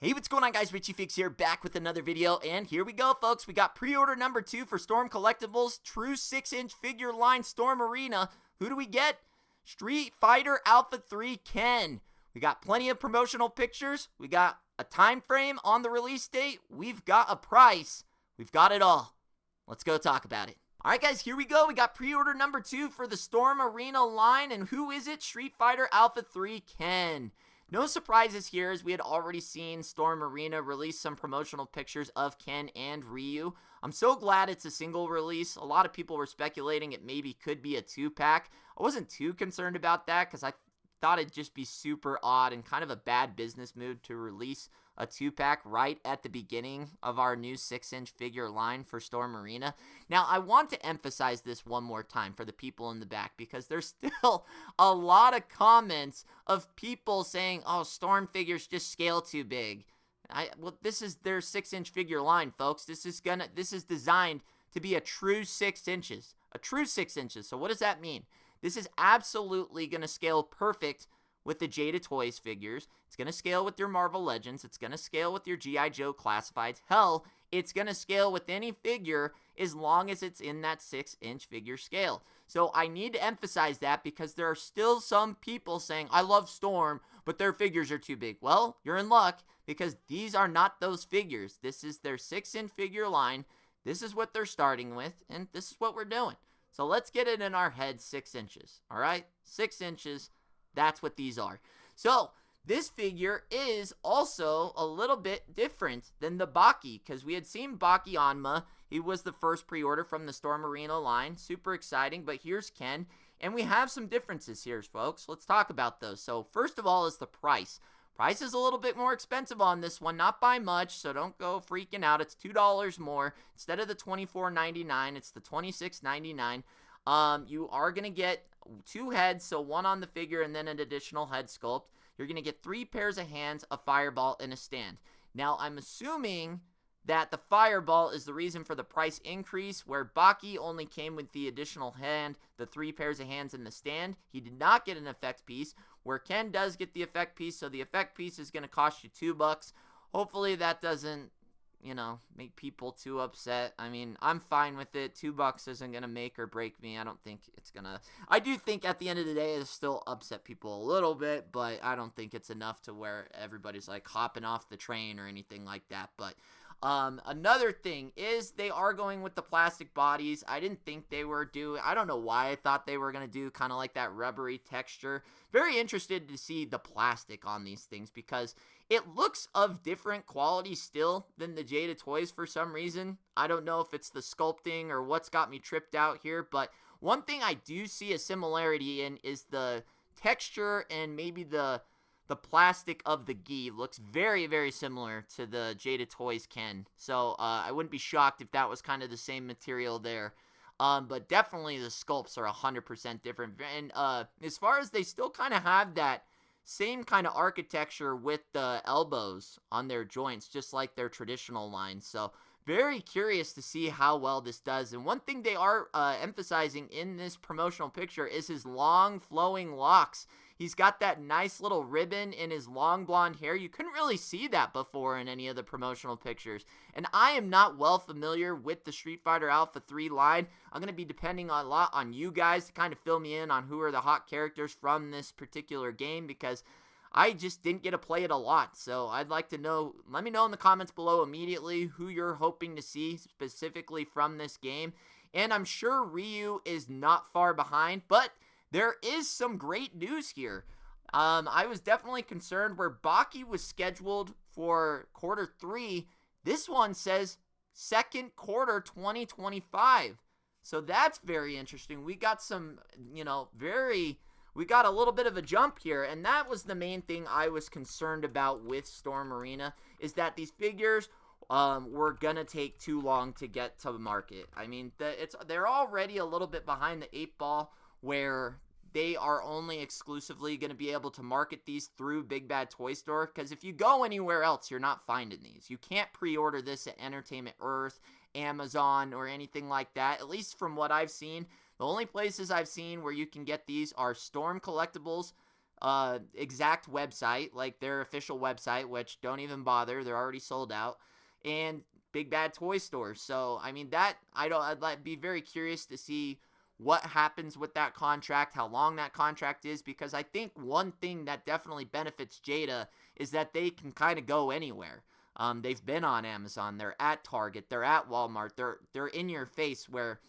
Hey, what's going on, guys? Richie Fix here, back with another video, and here we go, folks. We got pre-order number 2 for Storm Collectibles, true 6-inch figure line Storm Arena. Who do we get? Street Fighter Alpha 3 Ken. We got plenty of promotional pictures. We got a time frame on the release date. We've got a price. We've got it all. Let's go talk about it. Alright, guys, here we go. We got pre-order number 2 for the Storm Arena line, and who is it? Street Fighter Alpha 3 Ken. No surprises here, as we had already seen Storm Arena release some promotional pictures of Ken and Ryu. I'm so glad it's a single release. A lot of people were speculating it maybe could be a 2-pack. I wasn't too concerned about that because I thought it'd just be super odd and kind of a bad business move to release a 2-pack right at the beginning of our new 6-inch figure line for Storm Arena. Now, I want to emphasize this one more time for the people in the back, because there's still a lot of comments of people saying, oh, Storm figures just scale too big. Well, this is their 6-inch figure line, folks. This is designed to be a true 6 inches. A true 6 inches. So what does that mean? This is absolutely going to scale perfect with the Jada Toys figures. It's going to scale with your Marvel Legends. It's going to scale with your G.I. Joe Classifieds. Hell, it's going to scale with any figure as long as it's in that 6-inch figure scale. So I need to emphasize that, because there are still some people saying, I love Storm, but their figures are too big. Well, you're in luck, because these are not those figures. This is their 6-inch figure line. This is what they're starting with, and this is what we're doing. So let's get it in our head, 6 inches. All right? 6 inches. That's what these are. So this figure is also a little bit different than the Baki, because we had seen Baki Onma. He was the first pre-order from the Storm Arena line. Super exciting, but here's Ken. And we have some differences here, folks. Let's talk about those. So first of all is the price. Price is a little bit more expensive on this one, not by much, so don't go freaking out. It's $2 more. Instead of the $24.99, it's the $26.99. You are going to get 2 heads, so 1 on the figure and then an additional head sculpt. You're going to get 3 pairs of hands, a fireball, and a stand. Now, I'm assuming that the fireball is the reason for the price increase, where Baki only came with the additional hand, the 3 pairs of hands, and the stand. He did not get an effect piece, where Ken does get the effect piece, so the effect piece is going to cost you $2. Hopefully that doesn't, make people too upset. I mean, I'm fine with it. $2 isn't going to make or break me. I don't think it's going to. I do think at the end of the day, it'll still upset people a little bit, but I don't think it's enough to where everybody's like hopping off the train or anything like that. But another thing is they are going with the plastic bodies. I didn't think they were doing, I don't know why I thought they were going to do kind of like that rubbery texture. Very interested to see the plastic on these things, because it looks of different quality still than the Jada Toys for some reason. I don't know if it's the sculpting or what's got me tripped out here, but one thing I do see a similarity in is the texture, and maybe the plastic of the gi looks very, very similar to the Jada Toys Ken. So I wouldn't be shocked if that was kind of the same material there. But definitely the sculpts are 100% different. And as far as they still kind of have that same kind of architecture with the elbows on their joints, just like their traditional line. So very curious to see how well this does. And one thing they are emphasizing in this promotional picture is his long flowing locks. He's got that nice little ribbon in his long blonde hair. You couldn't really see that before in any of the promotional pictures. And I am not well familiar with the Street Fighter Alpha 3 line. I'm going to be depending a lot on you guys to kind of fill me in on who are the hot characters from this particular game, because I just didn't get to play it a lot. So I'd like to know, let me know in the comments below immediately who you're hoping to see specifically from this game. And I'm sure Ryu is not far behind, but there is some great news here. I was definitely concerned where Baki was scheduled for Q3. This one says Q2 2025. So that's very interesting. We got some, we got a little bit of a jump here, and that was the main thing I was concerned about with Storm Arena, is that these figures were gonna take too long to get to the market. I mean, they're already a little bit behind the 8 ball, where they are only exclusively going to be able to market these through Big Bad Toy Store, because if you go anywhere else, you're not finding these. You can't pre-order this at Entertainment Earth, Amazon, or anything like that, at least from what I've seen. The only places I've seen where you can get these are Storm Collectibles, exact website, like their official website, which don't even bother, they're already sold out, and Big Bad Toy Store. So I mean, that I'd be very curious to see what happens with that contract, how long that contract is, because I think one thing that definitely benefits Jada is that they can kind of go anywhere. They've been on Amazon, they're at Target, they're at Walmart, they're in your face, where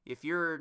if you're,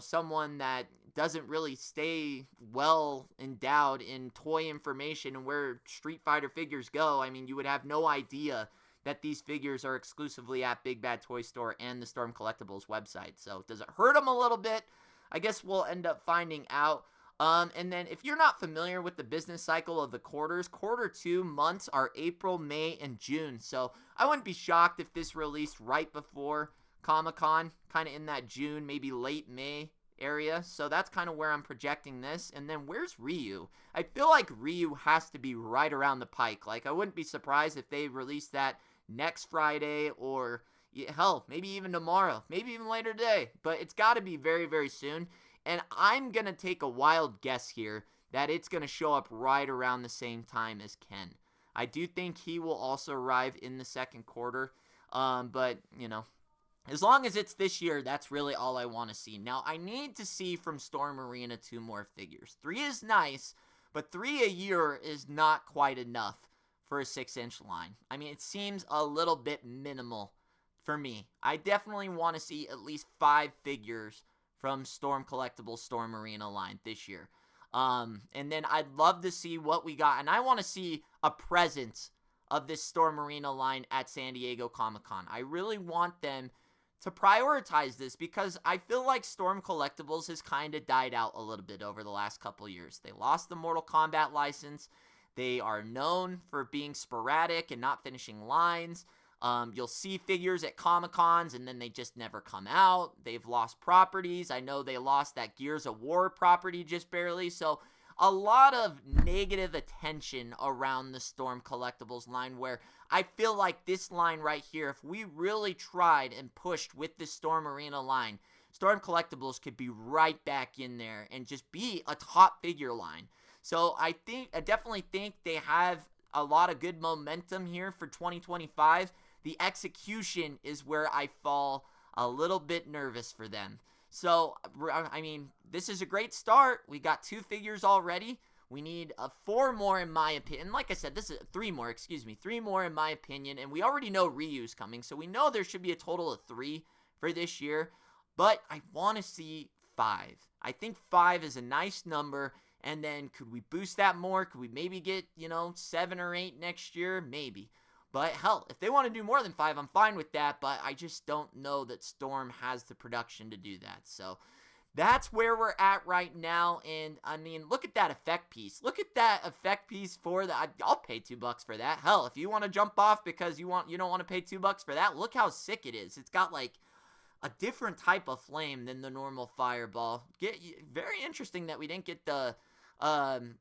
someone that doesn't really stay well endowed in toy information and where Street Fighter figures go, I mean, you would have no idea that these figures are exclusively at Big Bad Toy Store and the Storm Collectibles website. So does it hurt them a little bit? I guess we'll end up finding out. And then if you're not familiar with the business cycle of the quarters, quarter 2 months are April, May, and June. So I wouldn't be shocked if this released right before Comic-Con, kind of in that June, maybe late May area. So that's kind of where I'm projecting this. And then where's Ryu? I feel like Ryu has to be right around the pike. Like, I wouldn't be surprised if they released that next Friday, or hell, maybe even tomorrow, maybe even later today. But it's got to be very, very soon. And I'm going to take a wild guess here that it's going to show up right around the same time as Ken. I do think he will also arrive in the second quarter. But, as long as it's this year, that's really all I want to see. Now, I need to see from Storm Arena 2 more figures. 3 is nice, but 3 a year is not quite enough for a 6-inch line. I mean, it seems a little bit minimal for me. I definitely want to see at least 5 figures from Storm Collectibles Storm Arena line this year. And then I'd love to see what we got. And I want to see a presence of this Storm Arena line at San Diego Comic-Con. I really want them to prioritize this, because I feel like Storm Collectibles has kind of died out a little bit over the last couple years. They lost the Mortal Kombat license. They are known for being sporadic and not finishing lines. You'll see figures at Comic-Cons and then they just never come out. They've lost properties. I know they lost that Gears of War property just barely. So a lot of negative attention around the Storm Collectibles line, where I feel like this line right here, if we really tried and pushed with the Storm Arena line, Storm Collectibles could be right back in there and just be a top figure line. So I definitely think they have a lot of good momentum here for 2025. The execution is where I fall a little bit nervous for them. So, I mean, this is a great start. We got 2 figures already. We need 4 more in my opinion. Like I said, this is 3 more, 3 more in my opinion. And we already know Ryu's coming, so we know there should be a total of 3 for this year. But I want to see 5. I think 5 is a nice number. And then could we boost that more? Could we maybe get, 7 or 8 next year? Maybe. But hell, if they want to do more than 5, I'm fine with that. But I just don't know that Storm has the production to do that. So that's where we're at right now. And I mean, look at that effect piece. Look at that effect piece for that. I'll pay $2 for that. Hell, if you want to jump off because you don't want to pay $2 for that, look how sick it is. It's got like a different type of flame than the normal fireball. Very interesting that we didn't get the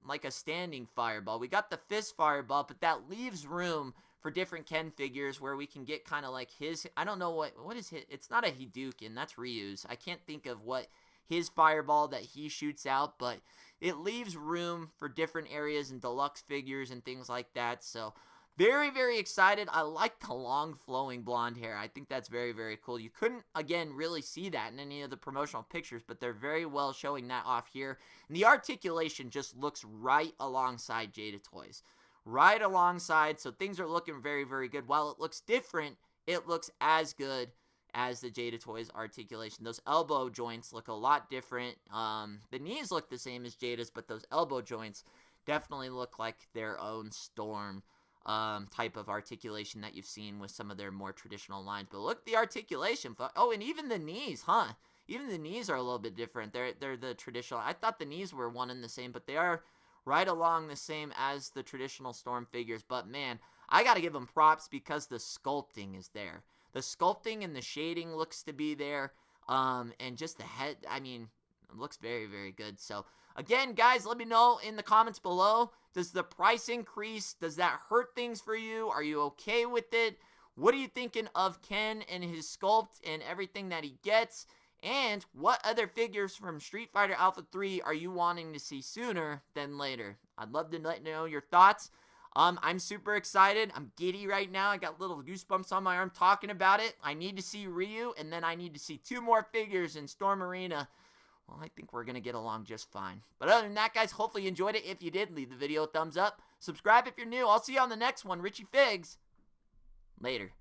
like a standing fireball. We got the fist fireball, but that leaves room for different Ken figures where we can get kind of like his, I don't know what is his, it's not a Hadouken, that's Ryu's. I can't think of what his fireball that he shoots out, but it leaves room for different areas and deluxe figures and things like that. So very, very excited. I like the long flowing blonde hair. I think that's very, very cool. You couldn't, again, really see that in any of the promotional pictures, but they're very well showing that off here. And the articulation just looks right alongside Jada Toys. Right alongside, so things are looking very, very good. While it looks different, it looks as good as the Jada Toys articulation. Those elbow joints look a lot different. The knees look the same as Jada's, but those elbow joints definitely look like their own Storm type of articulation that you've seen with some of their more traditional lines. But look at the articulation. Oh, and even the knees, huh? Even the knees are a little bit different. They're the traditional. I thought the knees were one and the same, but they are right along the same as the traditional Storm figures. But man, I gotta give them props because the sculpting is there. The sculpting and the shading looks to be there. And just the head, I mean, it looks very, very good. So again, guys, let me know in the comments below. Does the price increase? Does that hurt things for you? Are you okay with it? What are you thinking of Ken and his sculpt and everything that he gets? And what other figures from Street Fighter Alpha 3 are you wanting to see sooner than later? I'd love to let you know your thoughts. I'm super excited. I'm giddy right now. I got little goosebumps on my arm talking about it. I need to see Ryu, and then I need to see 2 more figures in Storm Arena. Well, I think we're going to get along just fine. But other than that, guys, hopefully you enjoyed it. If you did, leave the video a thumbs up. Subscribe if you're new. I'll see you on the next one. Richie Figs. Later.